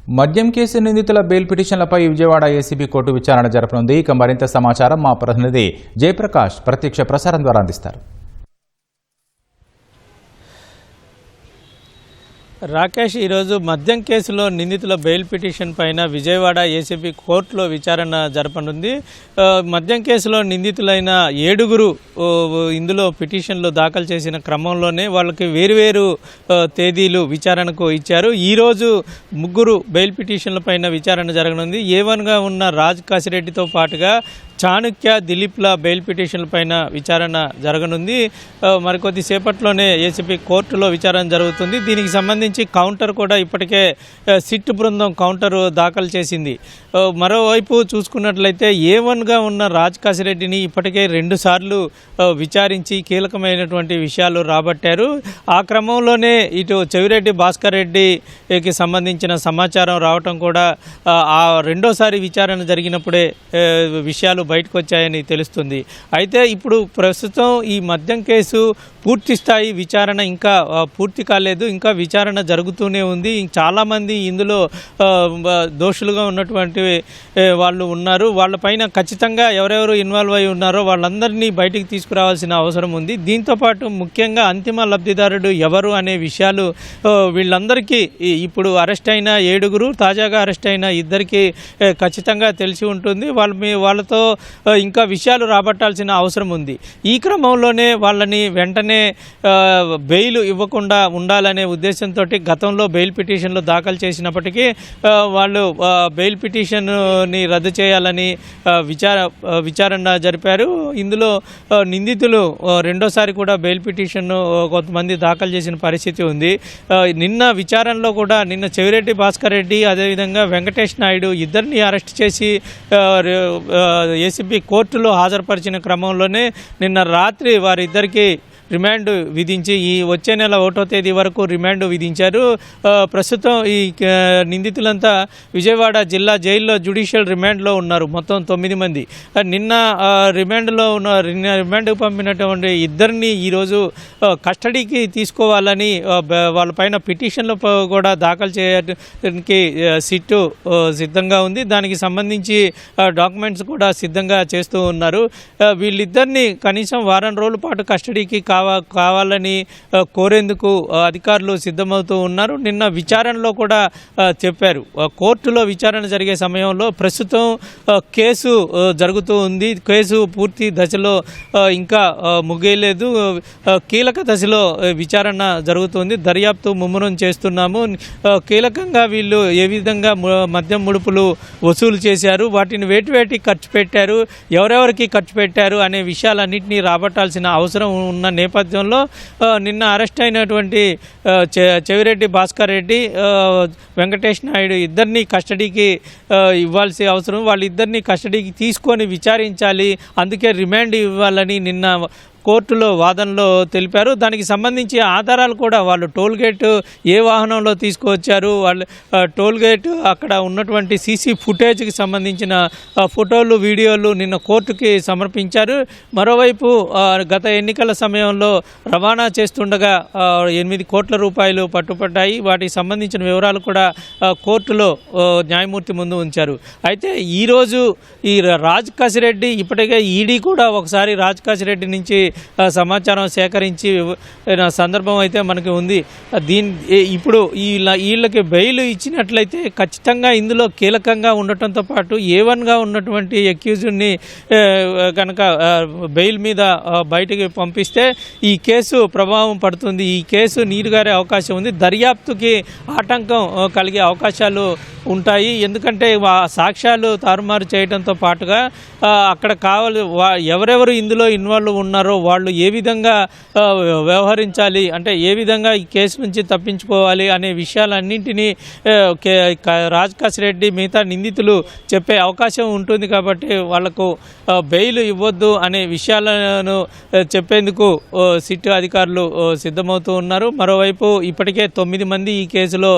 మద్యం కేసు నిందితుల bail పిటిషన్లపై Vijayawada ACB court విచారణ జరపనుంది. ఇక మరింత సమాచారం మా ప్రతినిధి జయప్రకాష్ ప్రత్యక్ష ప్రసారం ద్వారా అందిస్తారు. రాకేష్, ఈరోజు మద్యం కేసులో నిందితుల బెయిల్ పిటిషన్ పైన విజయవాడ ఏసీబీ కోర్టులో విచారణ జరపనుంది. మద్యం కేసులో నిందితులైన 7 ఇందులో పిటిషన్లు దాఖలు చేసిన క్రమంలోనే వాళ్ళకి వేరువేరు తేదీలు విచారణకు ఇచ్చారు. ఈరోజు 3 బెయిల్ పిటిషన్ల పైన విచారణ జరగనుంది. A1గా ఉన్న రాజ్ కాసిరెడ్డితో పాటుగా చాణుక్య, దిలీప్ల బెయిల్ పిటిషన్ల పైన విచారణ జరగనుంది. మరికొద్దిసేపట్లోనే ఏసీబీ కోర్టులో విచారణ జరుగుతుంది. దీనికి సంబంధించి కౌంటర్ కూడా ఇప్పటికే సిట్ బృందం కౌంటర్ దాఖలు చేసింది. మరోవైపు చూసుకున్నట్లయితే A1గా ఉన్న రాజ్ కాసిరెడ్డిని ఇప్పటికే 2 సార్లు విచారించి కీలకమైనటువంటి విషయాలు రాబట్టారు. ఆ క్రమంలోనే ఇటు చెవిరెడ్డి భాస్కర్ రెడ్డికి సంబంధించిన సమాచారం రావటం కూడా ఆ రెండోసారి విచారణ జరిగినప్పుడే విషయాలు బయటకు వచ్చాయని తెలుస్తుంది. అయితే ఇప్పుడు ప్రస్తుతం ఈ మద్యం కేసు పూర్తి స్థాయి విచారణ ఇంకా పూర్తి కాలేదు. ఇంకా విచారణ జరుగుతూనే ఉంది. చాలామంది ఇందులో దోషులుగా ఉన్నటువంటి వాళ్ళు ఉన్నారు. వాళ్ళపైన ఖచ్చితంగా ఎవరెవరు ఇన్వాల్వ్ అయి ఉన్నారో వాళ్ళందరినీ బయటికి తీసుకురావాల్సిన అవసరం ఉంది. దీంతోపాటు ముఖ్యంగా అంతిమ లబ్ధిదారుడు ఎవరు అనే విషయాలు వీళ్ళందరికీ ఇప్పుడు అరెస్ట్ అయిన 7, తాజాగా అరెస్ట్ అయిన 2కి ఖచ్చితంగా తెలిసి ఉంటుంది. వాళ్ళతో ఇంకా విషయాలు రాబట్టాల్సిన అవసరం ఉంది. ఈ క్రమంలోనే వాళ్ళని వెంటనే బెయిల్ ఇవ్వకుండా ఉండాలనే ఉద్దేశంతో గతంలో బెయిల్ పిటిషన్లు దాఖలు చేసినప్పటికీ వాళ్ళు బెయిల్ పిటిషన్ని రద్దు చేయాలని విచారణ జరిపారు. ఇందులో నిందితులు రెండోసారి కూడా బెయిల్ పిటిషన్ కొంతమంది దాఖలు చేసిన పరిస్థితి ఉంది. నిన్న విచారణలో కూడా నిన్న చెవిరెడ్డి భాస్కర్ రెడ్డి అదేవిధంగా వెంకటేష్ నాయుడు ఇద్దరిని అరెస్ట్ చేసి ఏసీబీ కోర్టులో హాజరుపరిచిన క్రమంలోనే నిన్న రాత్రి వారిద్దరికీ రిమాండ్ విధించి ఈ వచ్చే నెల 1వ తేదీ వరకు రిమాండ్ విధించారు. ప్రస్తుతం ఈ నిందితులంతా విజయవాడ జిల్లా జైల్లో జ్యుడిషియల్ రిమాండ్లో ఉన్నారు. మొత్తం 9 మంది. నిన్న రిమాండ్కు పంపినటువంటి 2ని ఈరోజు కస్టడీకి తీసుకోవాలని వాళ్ళపైన పిటిషన్లు కూడా దాఖలు చేయడానికి సిట్టు సిద్ధంగా ఉంది. దానికి సంబంధించి డాక్యుమెంట్స్ కూడా సిద్ధంగా చేస్తూ ఉన్నారు. వీళ్ళిద్దరిని కనీసం వారం రోజుల పాటు కస్టడీకి కావాలని కోరేందుకు అధికారులు సిద్ధమవుతూ ఉన్నారు. నిన్న విచారణలో కూడా చెప్పారు. కోర్టులో విచారణ జరిగే సమయంలో ప్రస్తుతం కేసు జరుగుతూ ఉంది. కేసు పూర్తి దశలో ఇంకా ముగియలేదు. కీలక దశలో విచారణ జరుగుతుంది. దర్యాప్తు ముమ్మరం చేస్తున్నాము. కీలకంగా వీళ్ళు ఏ విధంగా మద్యం ముడుపులు వసూలు చేశారు, వాటిని వేటి ఖర్చు పెట్టారు, ఎవరెవరికి ఖర్చు పెట్టారు అనే విషయాలన్నింటినీ రాబట్టాల్సిన అవసరం ఉన్న నేపథ్యంలో నిన్న అరెస్ట్ అయినటువంటి చెవిరెడ్డి భాస్కర్ రెడ్డి, వెంకటేష్ నాయుడు ఇద్దరిని కస్టడీకి ఇవ్వాల్సిన అవసరం. వాళ్ళిద్దరిని కస్టడీకి తీసుకొని విచారించాలి. అందుకే రిమాండ్ ఇవ్వాలని నిన్న కోర్టులో వాదనలో తెలిపారు. దానికి సంబంధించి ఆధారాలు కూడా వాళ్ళు టోల్గేట్ ఏ వాహనంలో తీసుకువచ్చారు, వాళ్ళు టోల్గేట్ అక్కడ ఉన్నటువంటి సీసీ ఫుటేజ్కి సంబంధించిన ఫోటోలు, వీడియోలు నిన్న కోర్టుకి సమర్పించారు. మరోవైపు గత ఎన్నికల సమయంలో రవాణా చేస్తుండగా 8 కోట్ల రూపాయలు పట్టుపడ్డాయి. వాటికి సంబంధించిన వివరాలు కూడా కోర్టులో న్యాయమూర్తి ముందు ఉంచారు. అయితే ఈరోజు ఈ రాజ్ కాసిరెడ్డి ఇప్పటికే ఈడీ కూడా ఒకసారి రాజ్ కాసిరెడ్డి నుంచి సమాచారం సేకరించి సందర్భం అయితే మనకి ఉంది. ఇప్పుడు వీళ్ళకి బెయిల్ ఇచ్చినట్లయితే ఖచ్చితంగా ఇందులో కీలకంగా ఉండటంతో పాటు A1గా ఉన్నటువంటి అక్యూజ్డ్ని కనుక బెయిల్ మీద బయటికి పంపిస్తే ఈ కేసు ప్రభావం పడుతుంది. ఈ కేసు నీరుగారే అవకాశం ఉంది. దర్యాప్తుకి ఆటంకం కలిగే అవకాశాలు ఉంటాయి. ఎందుకంటే సాక్ష్యాలు తారుమారు చేయడంతో పాటుగా అక్కడ ఎవరెవరు ఇందులో ఇన్వాల్వ్ ఉన్నారో వాళ్ళు ఏ విధంగా వ్యవహరించాలి, అంటే ఏ విధంగా ఈ కేసు నుంచి తప్పించుకోవాలి అనే విషయాలన్నింటినీ రాజ్ కాసిరెడ్డి మిగతా నిందితులు చెప్పే అవకాశం ఉంటుంది. కాబట్టి వాళ్లకు బెయిల్ ఇవ్వద్దు అనే విషయాలను చెప్పేందుకు సిట్ అధికారులు సిద్ధమవుతూ ఉన్నారు. మరోవైపు ఇప్పటికే 9 మంది ఈ కేసులో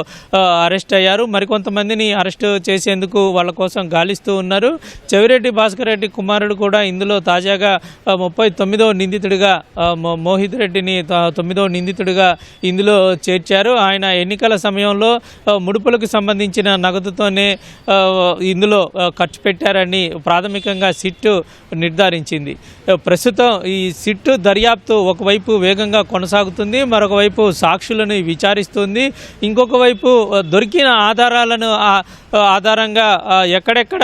అరెస్ట్ అయ్యారు. మరికొంతమందిని మందిని అరెస్టు చేసేందుకు వాళ్ళ కోసం గాలిస్తూ ఉన్నారు. చెవిరెడ్డి భాస్కర్ రెడ్డి కుమారుడు కూడా ఇందులో తాజాగా 39వ నిందితుడిగా మోహిత్ రెడ్డిని 9వ నిందితుడిగా ఇందులో చేర్చారు. ఆయన ఎన్నికల సమయంలో ముడుపులకు సంబంధించిన నగదుతోనే ఇందులో ఖర్చు పెట్టారని ప్రాథమికంగా సిట్ నిర్ధారించింది. ప్రస్తుతం ఈ సిట్ దర్యాప్తు ఒకవైపు వేగంగా కొనసాగుతుంది, మరొక వైపు సాక్షులను విచారిస్తుంది, ఇంకొక వైపు దొరికిన ఆధారాలను ఆధారంగా ఎక్కడెక్కడ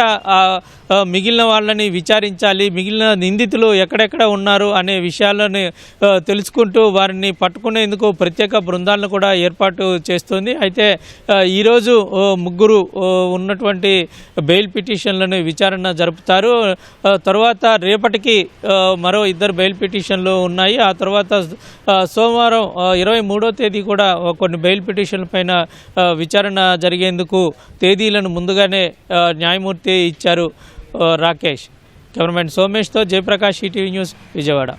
మిగిలిన వాళ్ళని విచారించాలి, మిగిలిన నిందితులు ఎక్కడెక్కడ ఉన్నారు అనే విషయాలను తెలుసుకుంటూ వారిని పట్టుకునేందుకు ప్రత్యేక బృందాలను కూడా ఏర్పాటు చేస్తుంది. అయితే ఈరోజు ముగ్గురు ఉన్నటువంటి బెయిల్ పిటిషన్లను విచారణ జరుపుతారు. తర్వాత రేపటికి మరో 2 బెయిల్ పిటిషన్లు ఉన్నాయి. ఆ తర్వాత సోమవారం 23వ తేదీ కూడా కొన్ని బెయిల్ పిటిషన్ల పైన విచారణ జరిగేందుకు తేదీలను ముందుగానే న్యాయమూర్తి ఇచ్చారు. రాకేష్, కెమెరామెన్ సోమేష్తో జయప్రకాష్, ఈటీవీ న్యూస్, విజయవాడ.